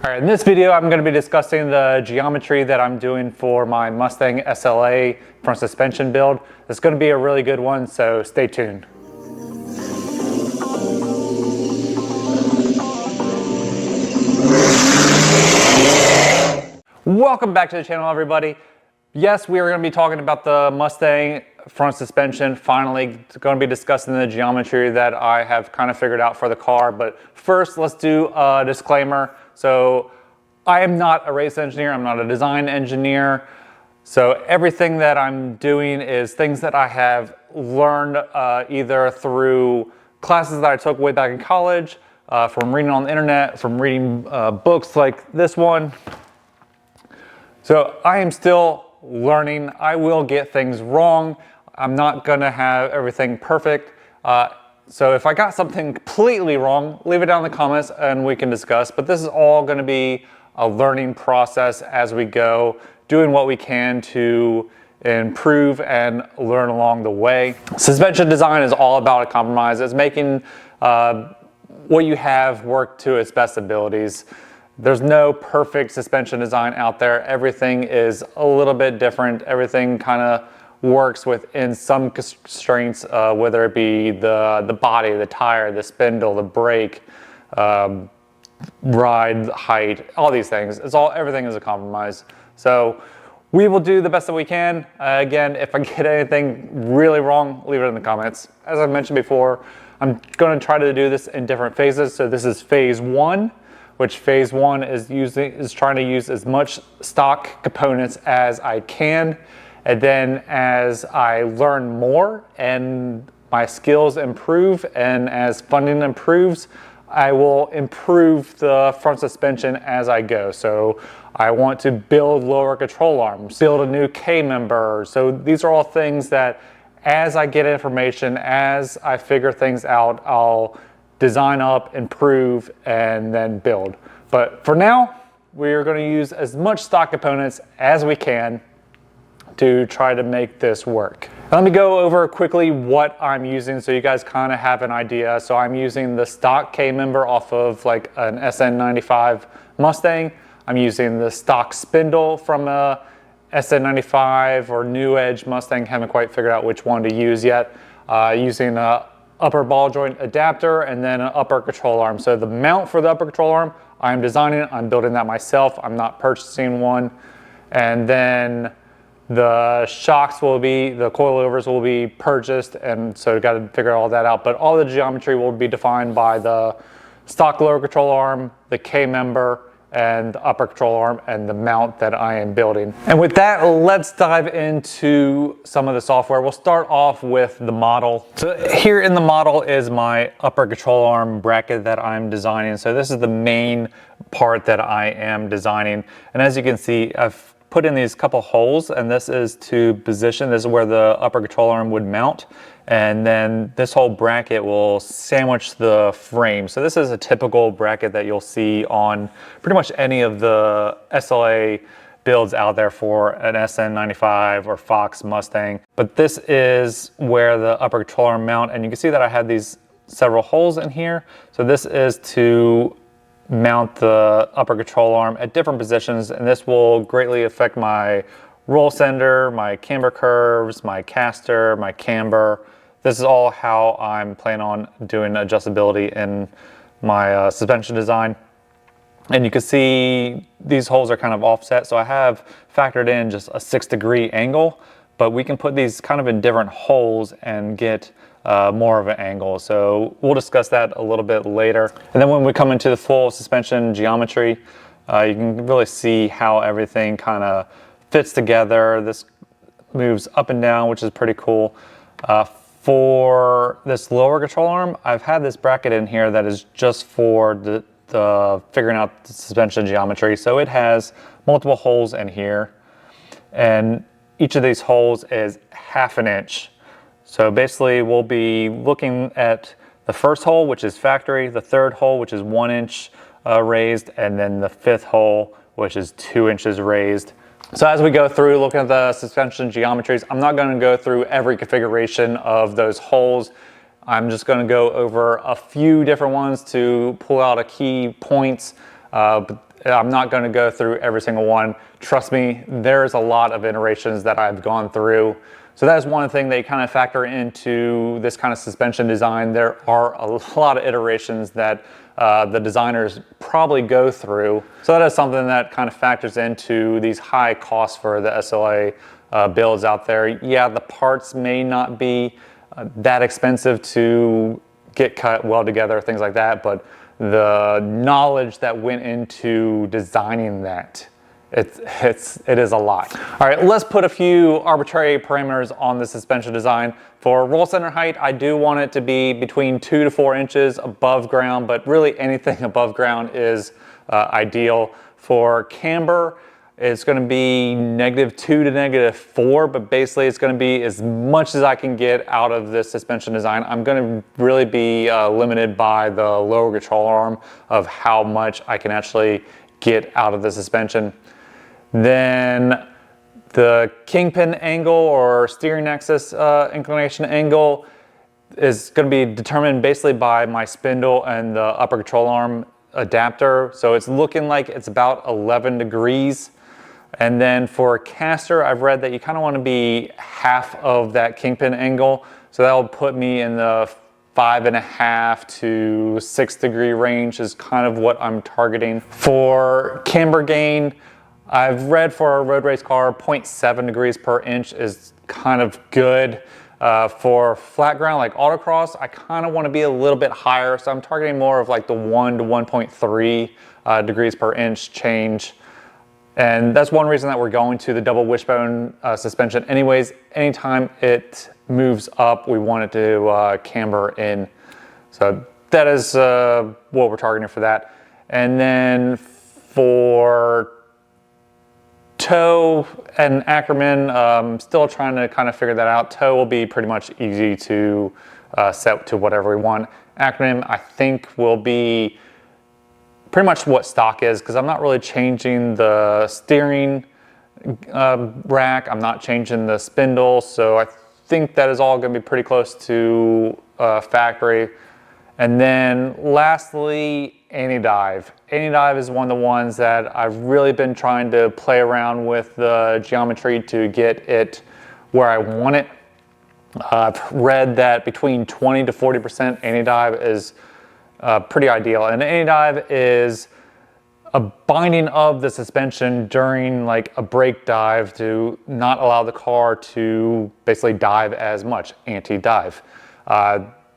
All right, in this video, I'm going to be discussing the geometry that I'm doing for my Mustang SLA front suspension build. It's going to be a really good one, so stay tuned. Welcome back to the channel, everybody. Yes, we are going to be talking about the Mustang front suspension. Finally, going to be discussing the geometry that I have kind of figured out for the car. But first, let's do a disclaimer. So I am not a race engineer. I'm not a design engineer. So everything that I'm doing is things that I have learned either through classes that I took way back in college, from reading on the internet, from reading books like this one. So I am still learning. I will get things wrong. I'm not gonna have everything perfect. So if I got something completely wrong, leave it down in the comments and we can discuss. But this is all gonna be a learning process as we go, doing what we can to improve and learn along the way. Suspension design is all about a compromise. It's making what you have work to its best abilities. There's no perfect suspension design out there. Everything is a little bit different. Everything kind of works within some constraints, whether it be the body, the tire, the spindle, the brake, ride height, all these things. Everything is a compromise. So we will do the best that we can. Again, if I get anything really wrong, leave it in the comments. As I mentioned before, I'm going to try to do this in different phases. So this is phase one, which phase one is trying to use as much stock components as I can. And then as I learn more and my skills improve and as funding improves, I will improve the front suspension as I go. So I want to build lower control arms, build a new K-member. So these are all things that as I get information, as I figure things out, I'll design up, improve, and then build. But for now, we're going to use as much stock components as we can to try to make this work. Let me go over quickly what I'm using so you guys kind of have an idea. So I'm using the stock K-member off of like an SN95 Mustang. I'm using the stock spindle from a SN95 or New Edge Mustang. Haven't quite figured out which one to use yet. Using a upper ball joint adapter and then an upper control arm. So the mount for the upper control arm, I'm designing, I'm building that myself. I'm not purchasing one. And then the shocks will be, the coilovers will be purchased, and so got to figure all that out. But all the geometry will be defined by the stock lower control arm, the K-member, and the upper control arm, and the mount that I am building. And with that, let's dive into some of the software. We'll start off with the model. So here in the model is my upper control arm bracket that I'm designing. So this is the main part that I am designing. And as you can see, I've put in these couple holes, and this is to position. This is where the upper control arm would mount. And then this whole bracket will sandwich the frame. So this is a typical bracket that you'll see on pretty much any of the SLA builds out there for an SN95 or Fox Mustang. But this is where the upper control arm mount, and you can see that I have these several holes in here. So this is to mount the upper control arm at different positions, and this will greatly affect my roll center, my camber curves, my caster, my camber. This is all how I'm planning on doing adjustability in my suspension design. And you can see these holes are kind of offset, so I have factored in just a 6-degree angle, but we can put these kind of in different holes and get more of an angle. So we'll discuss that a little bit later. And then when we come into the full suspension geometry, you can really see how everything kind of fits together. This moves up and down, which is pretty cool. For this lower control arm, I've had this bracket in here that is just for the figuring out the suspension geometry. So it has multiple holes in here, and each of these holes is 1/2 inch. So basically we'll be looking at the first hole, which is factory, the third hole, which is 1 inch raised, and then the 5th hole, which is 2 inches raised. So as we go through looking at the suspension geometries, I'm not going to go through every configuration of those holes. I'm just going to go over a few different ones to pull out a key points. I'm not going to go through every single one. Trust me, there's a lot of iterations that I've gone through. So that is one thing that you kind of factor into this kind of suspension design. There are a lot of iterations that the designers probably go through. So that is something that kind of factors into these high costs for the SLA builds out there. Yeah, the parts may not be that expensive to get cut well together, things like that, but the knowledge that went into designing that, it is a lot. All right, let's put a few arbitrary parameters on the suspension design. For roll center height, I do want it to be between 2 to 4 inches above ground, but really anything above ground is ideal. For camber, it's going to be -2 to -4, but basically it's going to be as much as I can get out of this suspension design. I'm going to really be limited by the lower control arm of how much I can actually get out of the suspension. Then the kingpin angle or steering axis inclination angle is going to be determined basically by my spindle and the upper control arm adapter. So it's looking like it's about 11 degrees. And then for caster, I've read that you kind of want to be half of that kingpin angle. So that will put me in the 5.5 to 6 degree range is kind of what I'm targeting. For camber gain, I've read for a road race car, 0.7 degrees per inch is kind of good. For flat ground like Autocross, I kind of want to be a little bit higher. So I'm targeting more of like the 1 to 1.3 degrees per inch change. And that's one reason that we're going to the double wishbone suspension. Anyways, anytime it moves up, we want it to camber in. So that is what we're targeting for that. And then for toe and Ackerman, still trying to kind of figure that out. Toe will be pretty much easy to set to whatever we want. Ackerman, I think, will be pretty much what stock is, because I'm not really changing the steering rack. I'm not changing the spindle. So I think that is all going to be pretty close to factory. And then lastly, anti-dive. Anti-dive is one of the ones that I've really been trying to play around with the geometry to get it where I want it. I've read that between 20 to 40% anti-dive is pretty ideal. And anti-dive is a binding of the suspension during like a brake dive to not allow the car to basically dive as much, anti-dive.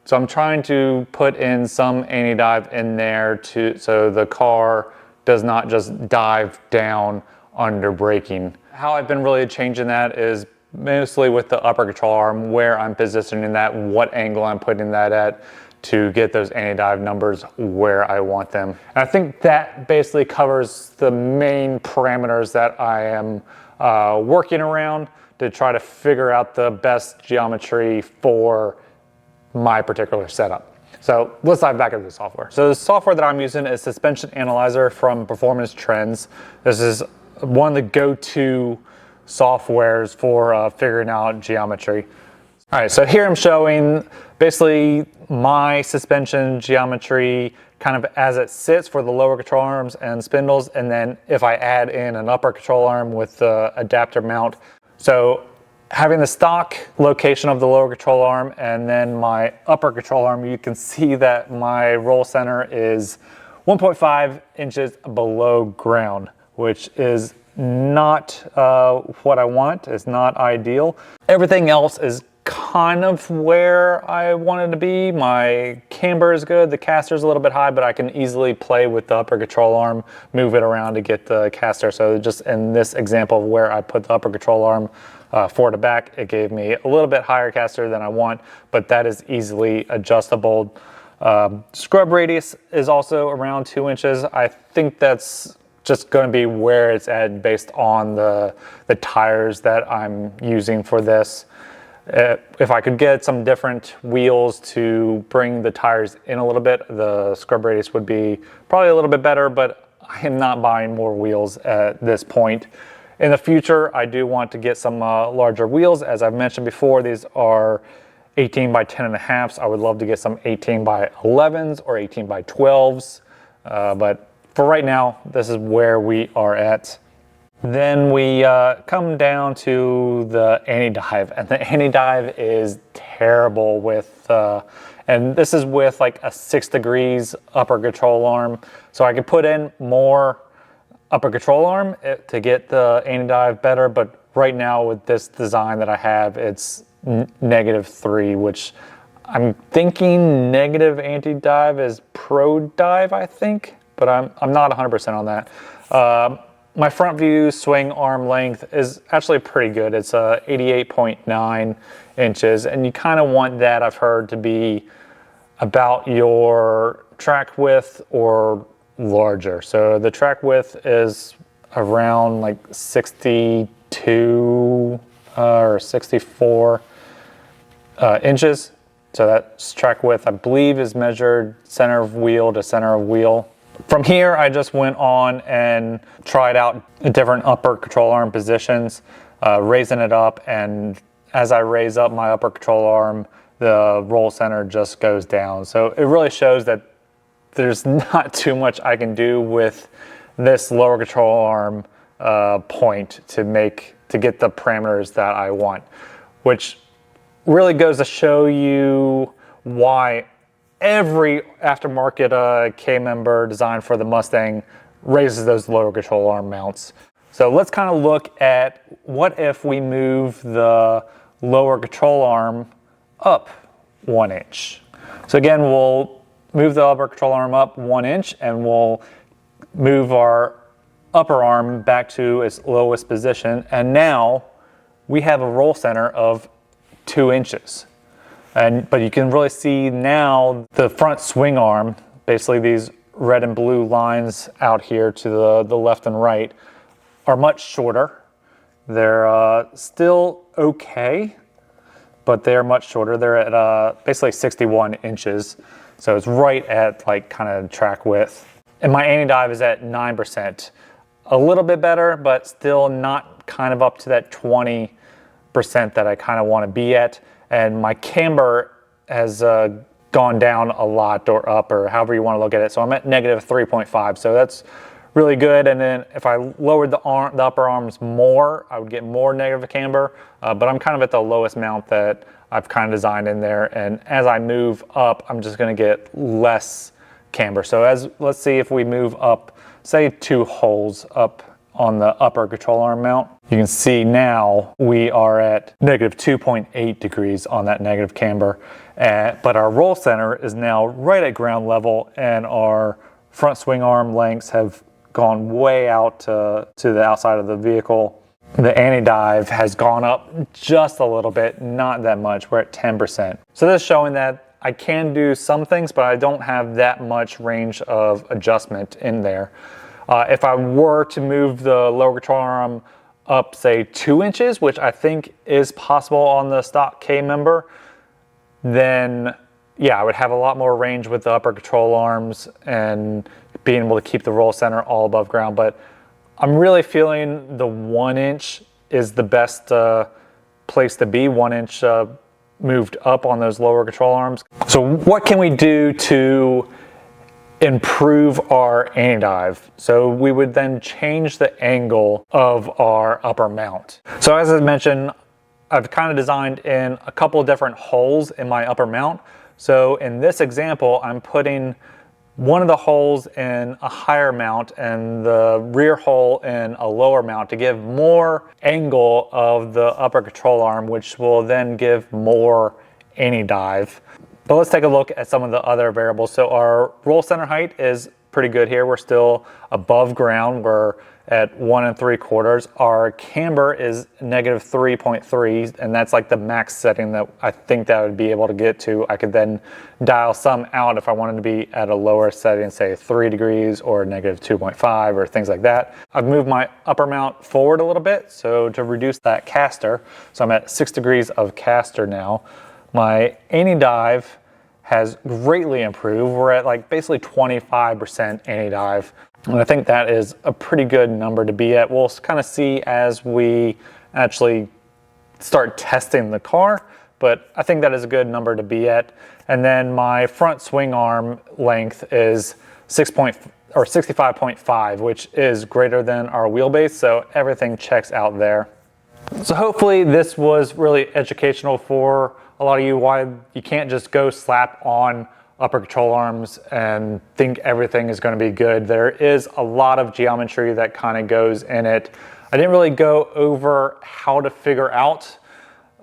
So I'm trying to put in some anti-dive in there so the car does not just dive down under braking. How I've been really changing that is mostly with the upper control arm, where I'm positioning that, what angle I'm putting that at, to get those anti-dive numbers where I want them. And I think that basically covers the main parameters that I am working around to try to figure out the best geometry for my particular setup. So let's dive back into the software. So the software that I'm using is Suspension Analyzer from Performance Trends. This is one of the go-to softwares for figuring out geometry. All right, so here I'm showing basically my suspension geometry kind of as it sits for the lower control arms and spindles, and then if I add in an upper control arm with the adapter mount. So having the stock location of the lower control arm and then my upper control arm, you can see that my roll center is 1.5 inches below ground, which is not what I want. It's not ideal. Everything else is kind of where I wanted to be. My camber is good. The caster is a little bit high, but I can easily play with the upper control arm, move it around to get the caster. So just in this example of where I put the upper control arm forward to back, it gave me a little bit higher caster than I want, but that is easily adjustable. Scrub radius is also around 2 inches. I think that's just going to be where it's at based on the tires that I'm using for this. If I could get some different wheels to bring the tires in a little bit, the scrub radius would be probably a little bit better, but I am not buying more wheels at this point. In the future, I do want to get some larger wheels. As I've mentioned before, these are 18 by 10.5s. I would love to get some 18 by 11s or 18 by 12s, but for right now, this is where we are at. Then we come down to the anti-dive, and the anti-dive is terrible with, and this is with like a 6 degrees upper control arm. So I could put in more upper control arm to get the anti-dive better, but right now with this design that I have, it's -3, which I'm thinking negative anti-dive is pro dive, I think, but I'm not 100% on that. My front view swing arm length is actually pretty good. It's 88.9 inches, and you kind of want that, I've heard, to be about your track width or larger. So the track width is around like 62 or 64 inches. So that's track width, I believe, is measured center of wheel to center of wheel. From here, I just went on and tried out different upper control arm positions, raising it up, and as I raise up my upper control arm, the roll center just goes down. So it really shows that there's not too much I can do with this lower control arm point to get the parameters that I want, which really goes to show you why every aftermarket K-member designed for the Mustang raises those lower control arm mounts. So let's kind of look at what if we move the lower control arm up 1 inch. So again, we'll move the upper control arm up 1 inch, and we'll move our upper arm back to its lowest position. And now we have a roll center of 2 inches. But you can really see now the front swing arm, basically these red and blue lines out here to the left and right, are much shorter. They're still okay, but they're much shorter. They're at basically 61 inches. So it's right at like kind of track width. And my anti-dive is at 9%. A little bit better, but still not kind of up to that 20% that I kind of want to be at. And my camber has gone down a lot, or up, or however you want to look at it. So I'm at -3.5. So that's really good. And then if I lowered the upper arms more, I would get more negative camber. But I'm kind of at the lowest mount that I've kind of designed in there. And as I move up, I'm just going to get less camber. So let's see if we move up, say 2 holes up on the upper control arm mount. You can see now we are at -2.8 degrees on that negative camber. But our roll center is now right at ground level, and our front swing arm lengths have gone way out to the outside of the vehicle. The anti-dive has gone up just a little bit, not that much. We're at 10%. So this is showing that I can do some things, but I don't have that much range of adjustment in there. If I were to move the lower control arm up, say 2 inches, which I think is possible on the stock K-member, then yeah, I would have a lot more range with the upper control arms and being able to keep the roll center all above ground. But I'm really feeling the 1 inch is the best place to be, 1 inch moved up on those lower control arms. So what can we do to improve our anti-dive? So we would then change the angle of our upper mount. So as I mentioned, I've kind of designed in a couple of different holes in my upper mount. So in this example, I'm putting one of the holes in a higher mount and the rear hole in a lower mount to give more angle of the upper control arm, which will then give more anti-dive. But let's take a look at some of the other variables. So our roll center height is pretty good here. We're still above ground. We're at 1 3/4. Our camber is -3.3, and that's like the max setting that I think that I would be able to get to. I could then dial some out if I wanted to be at a lower setting, say 3 degrees or -2.5 or things like that. I've moved my upper mount forward a little bit, so to reduce that caster. So I'm at 6 degrees of caster now. My anti-dive has greatly improved. We're at like basically 25% anti-dive. And I think that is a pretty good number to be at. We'll kind of see as we actually start testing the car, but I think that is a good number to be at. And then my front swing arm length is or 65.5, which is greater than our wheelbase, so everything checks out there. So hopefully this was really educational for a lot of you, why you can't just go slap on upper control arms and think everything is going to be good. There is a lot of geometry that kind of goes in it. I didn't really go over how to figure out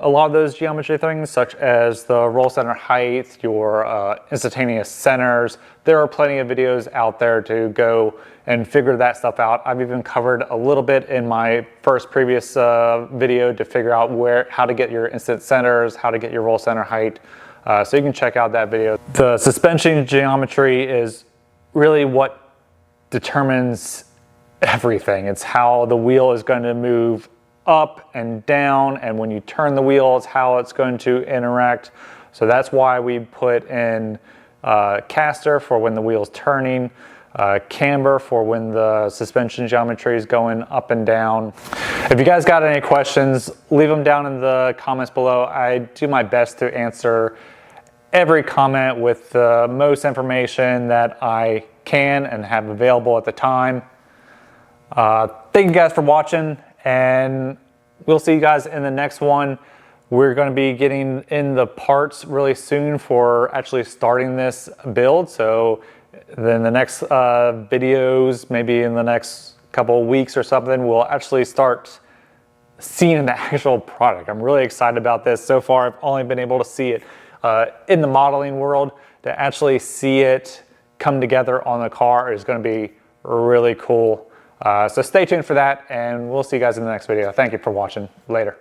a lot of those geometry things, such as the roll center height, your instantaneous centers. There are plenty of videos out there to go and figure that stuff out. I've even covered a little bit in my previous video to figure out how to get your instant centers, how to get your roll center height. So you can check out that video. The suspension geometry is really what determines everything. It's how the wheel is going to move up and down, and when you turn the wheel, it's how it's going to interact. So that's why we put in caster for when the wheel's turning, camber for when the suspension geometry is going up and down. If you guys got any questions, leave them down in the comments below. I do my best to answer every comment with the most information that I can and have available at the time. Thank you guys for watching, and we'll see you guys in the next one. We're going to be getting in the parts really soon for actually starting this build. So then the next videos, maybe in the next couple of weeks or something, we'll actually start seeing the actual product. I'm really excited about this. So far, I've only been able to see it in the modeling world. To actually see it come together on the car is going to be really cool. So stay tuned for that, and we'll see you guys in the next video. Thank you for watching. Later.